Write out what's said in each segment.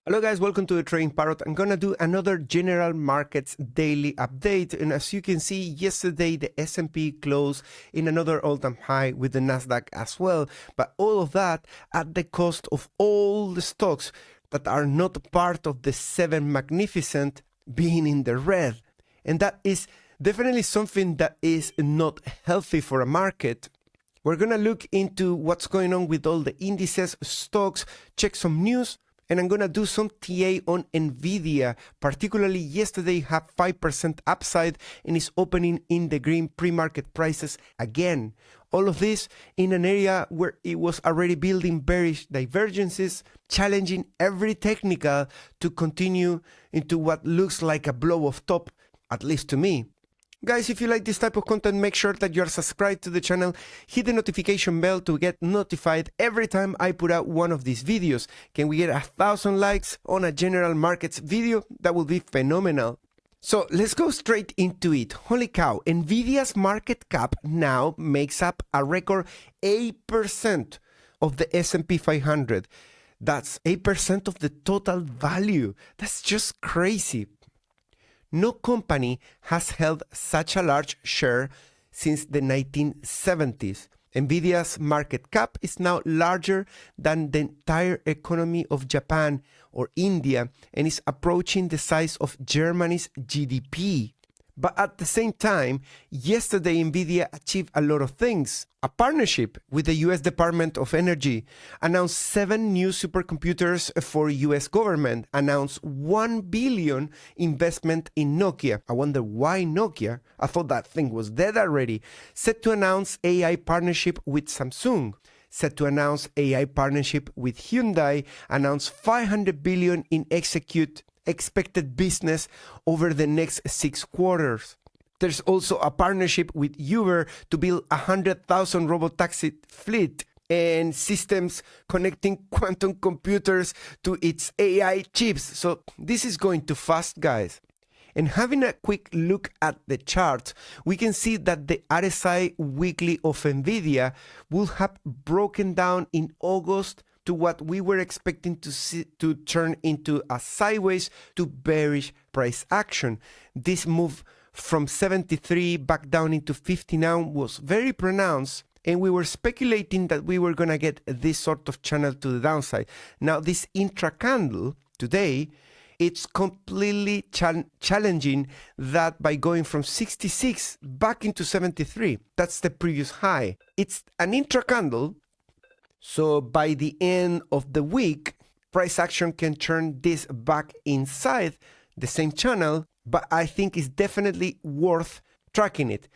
Hello guys, welcome to the Trading Parrot. I'm gonna do another general markets daily update, and as you can see, yesterday the S&P closed in another all-time high with the Nasdaq as well, but all of that at the cost of all the stocks that are not part of the seven magnificent being in the red, and that is definitely something that is not healthy for a market. We're gonna look into what's going on with all the indices, stocks, check some news, and I'm gonna do some TA on Nvidia. Particularly yesterday had 5% upside and is opening in the green pre-market prices again. All of this in an area where it was already building bearish divergences, challenging every technical to continue into what looks like a blow off top, at least to me. Guys, if you like this type of content, make sure that you're subscribed to the channel, hit the notification bell to get notified every time I put out one of these videos. Can we get 1,000 likes on a general markets video? That will be phenomenal. So let's go straight into it. Holy cow, Nvidia's market cap now makes up a record 8% of the S&P 500. That's 8% of the total value. That's just crazy. No company has held such a large share since the 1970s. Nvidia's market cap is now larger than the entire economy of Japan or India and is approaching the size of Germany's GDP. But at the same time, yesterday Nvidia achieved a lot of things. A partnership with the US Department of Energy, announced 7 new supercomputers for US government, announced $1 billion investment in Nokia. I wonder why Nokia? I thought that thing was dead already. Set to announce AI partnership with Samsung. Set to announce AI partnership with Hyundai, announced $500 billion in expected business over the next 6 quarters. There's also a partnership with Uber to build 100,000 robotaxi fleet and systems connecting quantum computers to its AI chips. So this is going too fast, guys. And having a quick look at the chart, we can see that the RSI weekly of Nvidia will have broken down in August to what we were expecting to see to turn into a sideways to bearish price action. This move from 73 back down into 59 was very pronounced, and we were speculating that we were going to get this sort of channel to the downside. Now this intra candle today, it's completely challenging that by going from 66 back into 73. That's the previous high. It's an intra candle. So by the end of the week, price action can turn this back inside the same channel, but I think it's definitely worth tracking it.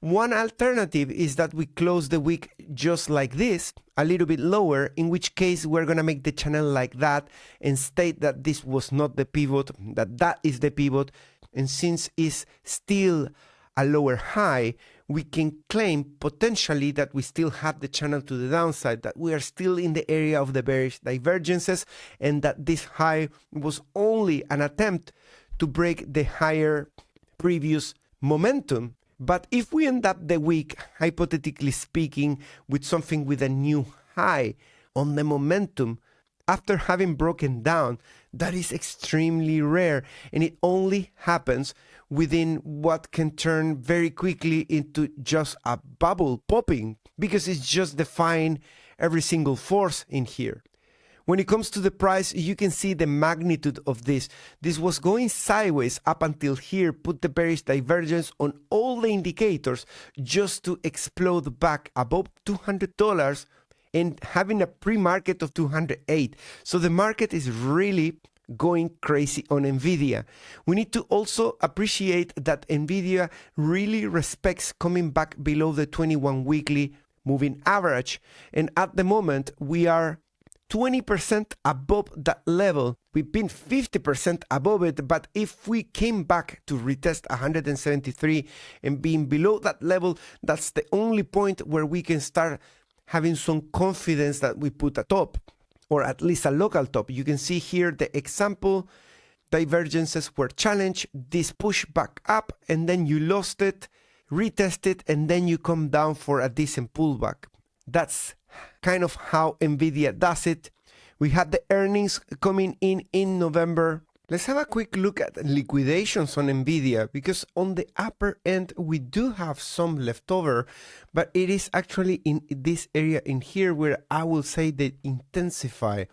One alternative is that we close the week just like this, a little bit lower, in which case we're going to make the channel like that and state that this was not the pivot, that is the pivot. And since it's still a lower high, we can claim potentially that we still have the channel to the downside, that we are still in the area of the bearish divergences, and that this high was only an attempt to break the higher previous momentum. But if we end up the week, hypothetically speaking, with something with a new high on the momentum, after having broken down, that is extremely rare, and it only happens within what can turn very quickly into just a bubble popping, because it's just defying every single force in here. When it comes to the price, you can see the magnitude of this. This was going sideways up until here, put the bearish divergence on all the indicators just to explode back above $200 and having a pre-market of 208. So the market is really going crazy on Nvidia. We need to also appreciate that Nvidia really respects coming back below the 21 weekly moving average. And at the moment, we are 20% above that level. We've been 50% above it, but if we came back to retest 173 and being below that level, that's the only point where we can start having some confidence that we put a top, or at least a local top. You can see here the example divergences were challenged, this push back up, and then you lost it, retest it, and then you come down for a decent pullback. That's kind of how Nvidia does it. We had the earnings coming in November. Let's have a quick look at liquidations on Nvidia, because on the upper end we do have some leftover, but it is actually in this area in here where I will say they intensify.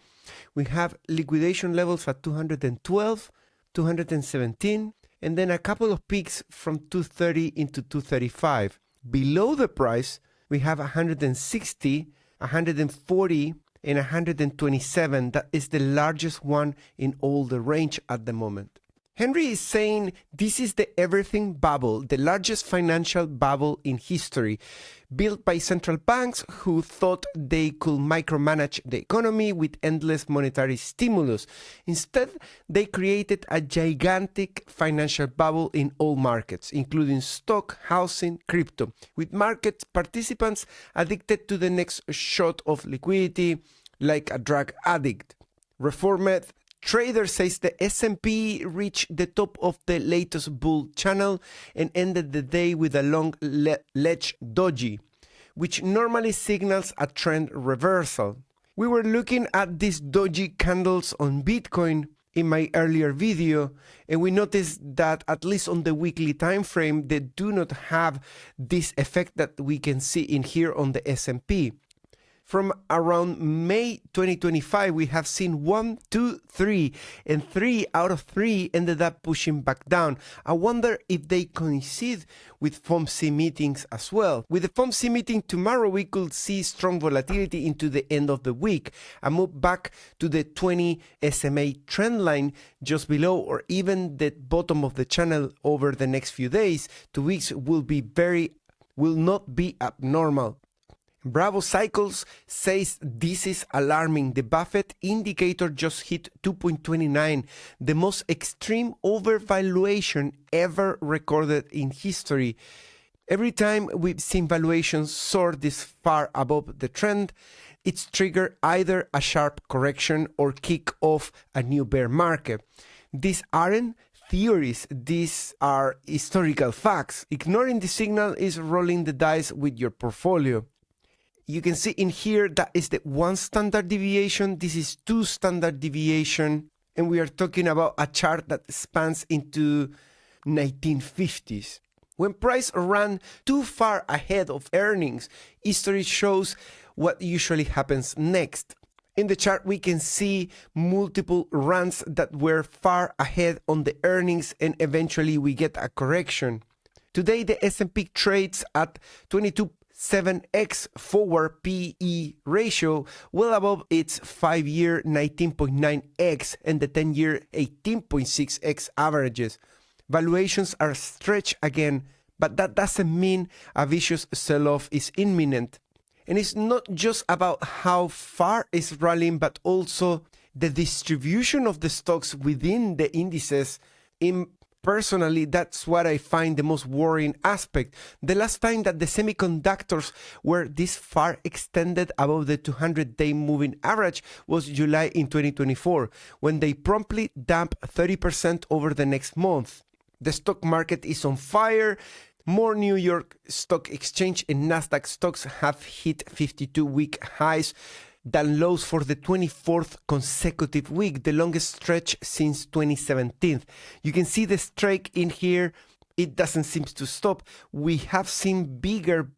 We have liquidation levels at 212, 217, and then a couple of peaks from 230 into 235. Below the price, we have 160, 140, and 127. That is the largest one in all the range at the moment. Henry is saying this is the everything bubble, the largest financial bubble in history, built by central banks who thought they could micromanage the economy with endless monetary stimulus. Instead, they created a gigantic financial bubble in all markets, including stock, housing, crypto, with market participants addicted to the next shot of liquidity like a drug addict. Reformed Trader says the S&P reached the top of the latest bull channel and ended the day with a long ledge doji, which normally signals a trend reversal. We were looking at these doji candles on Bitcoin in my earlier video, and we noticed that at least on the weekly time frame, they do not have this effect that we can see in here on the S&P. From around May 2025, we have seen 1, 2, 3, and 3 out of 3 ended up pushing back down. I wonder if they coincide with FOMC meetings as well. With the FOMC meeting tomorrow, we could see strong volatility into the end of the week, a move back to the 20 SMA trend line just below, or even the bottom of the channel over the next few days. 2 weeks will not be abnormal. Bravo Cycles says this is alarming. The Buffett indicator just hit 2.29, the most extreme overvaluation ever recorded in history. Every time we've seen valuations soar this far above the trend, it's triggered either a sharp correction or kick off a new bear market. These aren't theories, these are historical facts. Ignoring the signal is rolling the dice with your portfolio. You can see in here that is the 1 standard deviation, this is 2 standard deviation, and we are talking about a chart that spans into 1950s. When price ran too far ahead of earnings, history shows what usually happens next. In the chart, we can see multiple runs that were far ahead on the earnings, and eventually we get a correction. Today, the S&P trades at 22.7x forward PE ratio, well above its 5-year 19.9x and the 10-year 18.6x averages. Valuations are stretched again, but that doesn't mean a vicious sell-off is imminent. And it's not just about how far it's rallying, but also the distribution of the stocks within the indices. Personally, that's what I find the most worrying aspect. The last time that the semiconductors were this far extended above the 200-day moving average was July in 2024, when they promptly dumped 30% over the next month. The stock market is on fire. More New York Stock Exchange and Nasdaq stocks have hit 52-week highs than lows for the 24th consecutive week, the longest stretch since 2017. You can see the strike in here. It doesn't seem to stop. We have seen bigger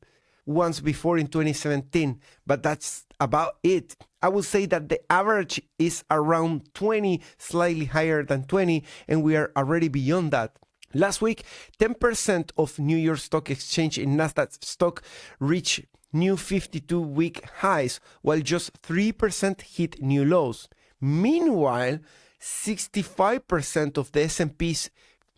ones before in 2017, but that's about it. I will say that the average is around 20, slightly higher than 20, and we are already beyond that. Last week, 10% of New York Stock Exchange and Nasdaq stock reached new 52-week highs, while just 3% hit new lows. Meanwhile, 65% of the S&P's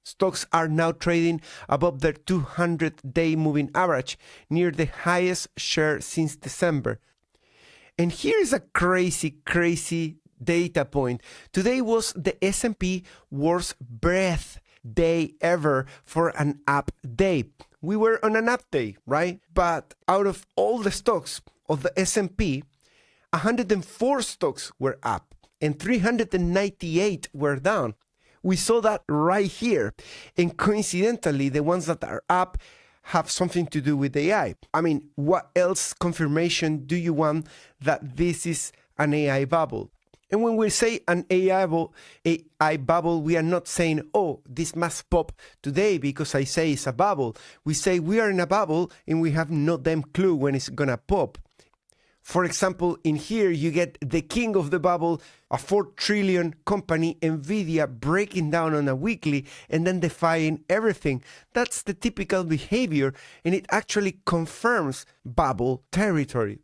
stocks are now trading above their 200-day moving average, near the highest share since December. And here's a crazy data point. Today was the S&P worst breath day ever for an up day. We were on an up day, right? But out of all the stocks of the S&P, 104 stocks were up and 398 were down. We saw that right here. And coincidentally, the ones that are up have something to do with AI. I mean, what else confirmation do you want that this is an AI bubble? And when we say an AI bubble, we are not saying, oh, this must pop today because I say it's a bubble. We say we are in a bubble and we have no damn clue when it's gonna pop. For example, in here you get the king of the bubble, a 4 trillion company, Nvidia, breaking down on a weekly and then defying everything. That's the typical behavior, and it actually confirms bubble territory.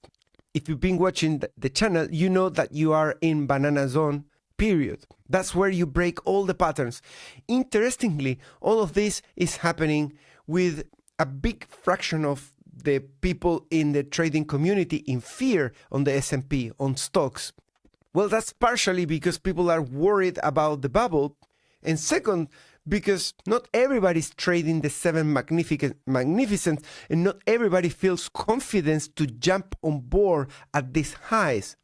If you've been watching the channel, you know that you are in banana zone, period. That's where you break all the patterns. Interestingly, all of this is happening with a big fraction of the people in the trading community in fear on the S&P, on stocks. Well, that's partially because people are worried about the bubble, and second, because not everybody's trading the 7 magnificent, and not everybody feels confidence to jump on board at these highs,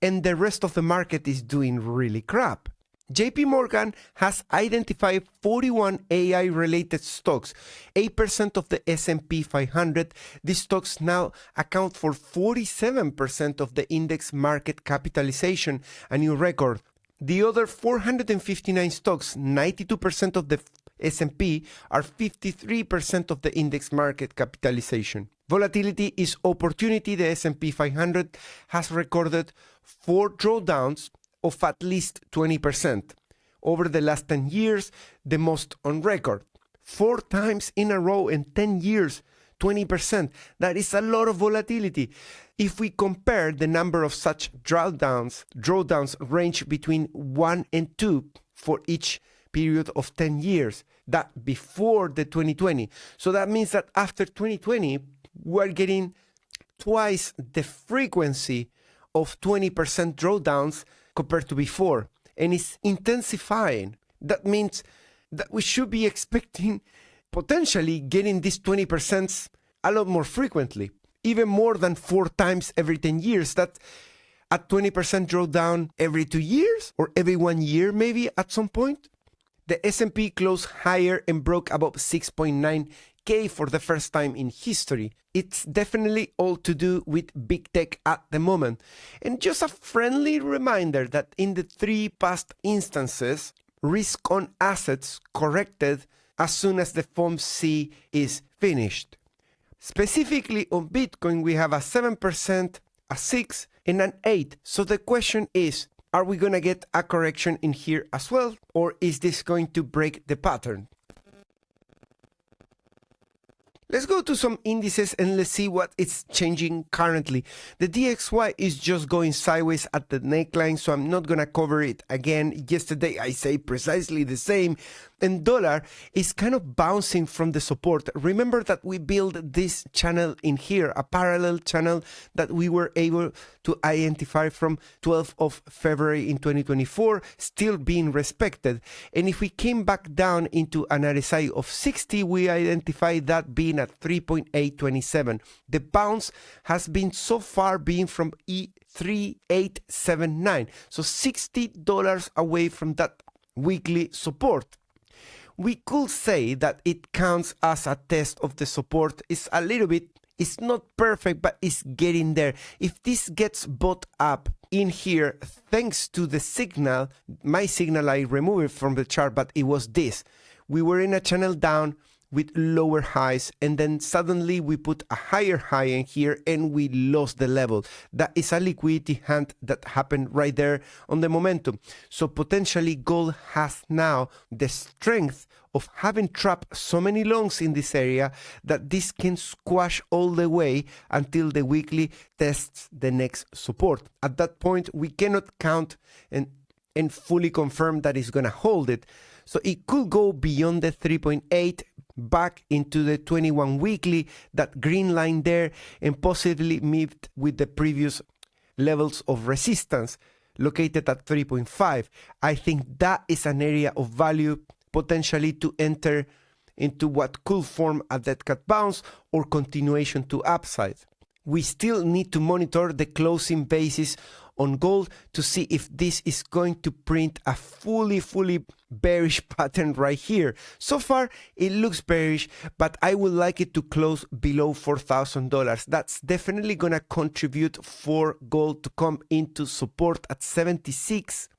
and the rest of the market is doing really crap. JP Morgan has identified 41 AI-related stocks, 8% of the S&P 500. These stocks now account for 47% of the index market capitalization, a new record. The other 459 stocks, 92% of the S&P, are 53% of the index market capitalization. Volatility is opportunity. The S&P 500 has recorded 4 drawdowns of at least 20% over the last 10 years, the most on record. 4 times in a row in 10 years, 20%. That is a lot of volatility. If we compare the number of such drawdowns range between 1 and 2 for each period of 10 years, that before the 2020. So that means that after 2020, we're getting twice the frequency of 20% drawdowns compared to before, and it's intensifying. That means that we should be expecting potentially getting these 20% a lot more frequently, even more than 4 times every 10 years. That's a 20% drawdown every 2 years or every 1 year maybe at some point. The S&P closed higher and broke above 6.9K for the first time in history. It's definitely all to do with big tech at the moment. And just a friendly reminder that in the 3 past instances, risk on assets corrected as soon as the FOMC is finished. Specifically on Bitcoin, we have a 7%, a 6%, and an 8%. So the question is, are we going to get a correction in here as well? Or is this going to break the pattern? Let's go to some indices and let's see what is changing currently. The DXY is just going sideways at the neckline, so I'm not going to cover it again. Yesterday I say precisely the same. And dollar is kind of bouncing from the support. Remember that we built this channel in here, a parallel channel that we were able to identify from 12th of February in 2024, still being respected. And if we came back down into an RSI of 60, we identified that being at 3.827. The bounce has been so far being from E3879, so $60 away from that weekly support. We could say that it counts as a test of the support. It's a little bit, it's not perfect, but it's getting there. If this gets bought up in here, thanks to the signal, my signal, I removed it from the chart, but it was this. We were in a channel down with lower highs, and then suddenly we put a higher high in here and we lost the level. That is a liquidity hunt that happened right there on the momentum. So potentially gold has now the strength of having trapped so many longs in this area that this can squash all the way until the weekly tests the next support. At that point, we cannot count and fully confirm that it's going to hold it. So it could go beyond the 3.8, back into the 21 weekly, that green line there, and possibly meet with the previous levels of resistance located at 3.5. I think that is an area of value potentially to enter into what could form a dead cat bounce or continuation to upside. We still need to monitor the closing basis on gold to see if this is going to print a fully bearish pattern right here. So far, it looks bearish, but I would like it to close below $4,000. That's definitely going to contribute for gold to come into support at 76.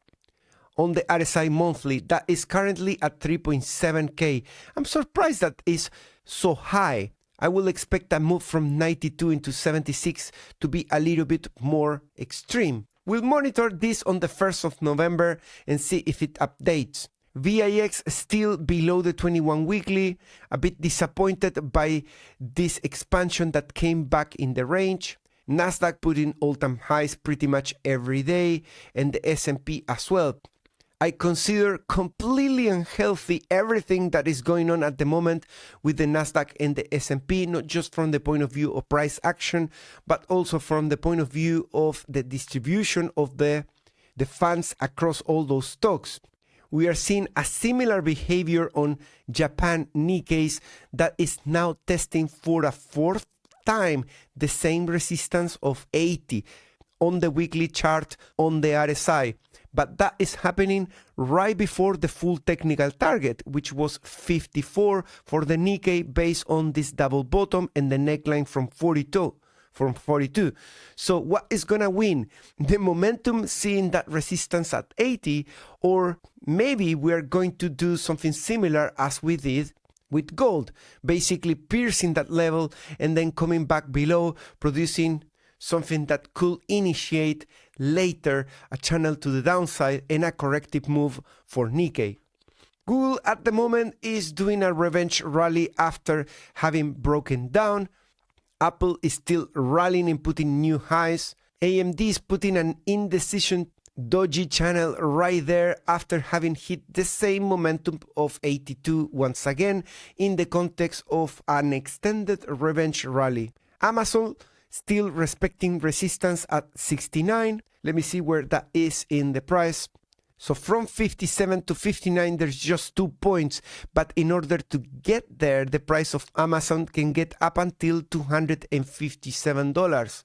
On the RSI monthly, that is currently at 3.7K. I'm surprised that is so high. I will expect a move from 92 into 76 to be a little bit more extreme. We'll monitor this on the 1st of November and see if it updates. VIX still below the 21 weekly, a bit disappointed by this expansion that came back in the range. Nasdaq putting all-time highs pretty much every day, and the S&P as well. I consider completely unhealthy everything that is going on at the moment with the Nasdaq and the S&P, not just from the point of view of price action, but also from the point of view of the distribution of the funds across all those stocks. We are seeing a similar behavior on Japan Nikkei that is now testing for a fourth time the same resistance of 80 on the weekly chart on the RSI. But that is happening right before the full technical target, which was 54 for the Nikkei based on this double bottom and the neckline from 42. So what is going to win? The momentum seeing that resistance at 80, or maybe we are going to do something similar as we did with gold, basically piercing that level and then coming back below, producing something that could initiate later a channel to the downside and a corrective move for Nikkei. Google at the moment is doing a revenge rally after having broken down. Apple is still rallying and putting new highs. AMD is putting an indecision doji channel right there after having hit the same momentum of 82 once again in the context of an extended revenge rally. Amazon still respecting resistance at 69. Let me see where that is in the price. So from 57 to 59, there's just 2 points. But in order to get there, the price of Amazon can get up until $257.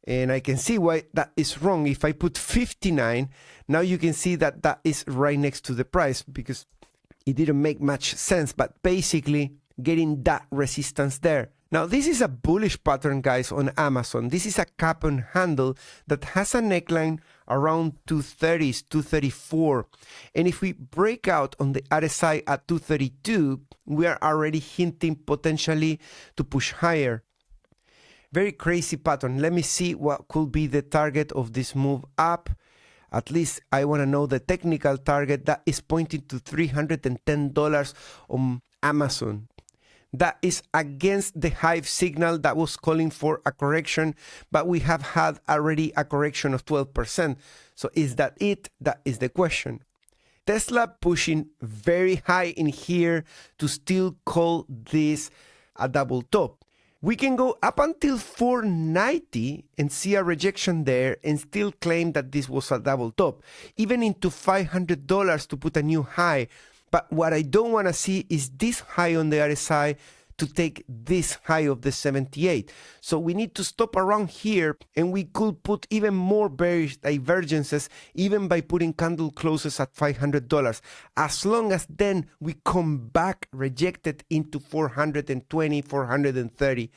And I can see why that is wrong. If I put 59, now you can see that that is right next to the price because it didn't make much sense. But basically getting that resistance there. Now, this is a bullish pattern, guys, on Amazon. This is a cap and handle that has a neckline around 230s, 234. And if we break out on the RSI at 232, we are already hinting potentially to push higher. Very crazy pattern. Let me see what could be the target of this move up. At least I want to know the technical target that is pointing to $310 on Amazon. That is against the hive signal that was calling for a correction, but we have had already a correction of 12%. So is that it? That is the question. Tesla pushing very high in here to still call this a double top. We can go up until 490 and see a rejection there and still claim that this was a double top, even into $500 to put a new high. But what I don't want to see is this high on the RSI to take this high of the 78. So we need to stop around here, and we could put even more bearish divergences even by putting candle closes at $500. As long as then we come back rejected into 420, 430.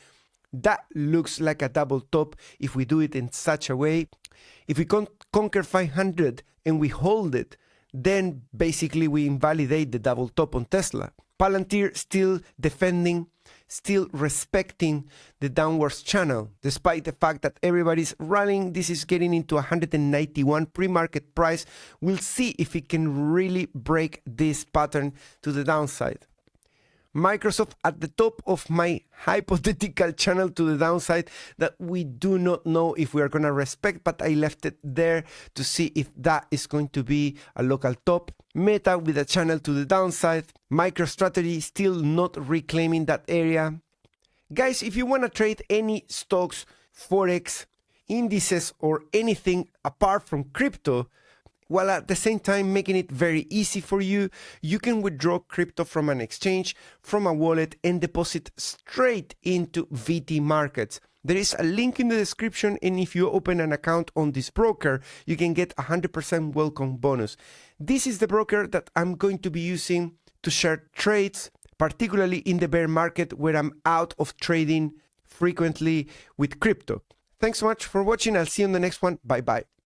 That looks like a double top if we do it in such a way. If we conquer 500 and we hold it, then basically we invalidate the double top on Tesla. Palantir still defending, still respecting the downwards channel. Despite the fact that everybody's running, this is getting into 191 pre-market price. We'll see if it can really break this pattern to the downside. Microsoft at the top of my hypothetical channel to the downside that we do not know if we are going to respect, but I left it there to see if that is going to be a local top. Meta with a channel to the downside. MicroStrategy still not reclaiming that area. Guys, if you want to trade any stocks, Forex, indices, or anything apart from crypto, while at the same time making it very easy for you, you can withdraw crypto from an exchange, from a wallet, and deposit straight into VT markets. There is a link in the description, and if you open an account on this broker, you can get 100% welcome bonus. This is the broker that I'm going to be using to share trades, particularly in the bear market where I'm out of trading frequently with crypto. Thanks so much for watching. I'll see you on the next one. Bye bye.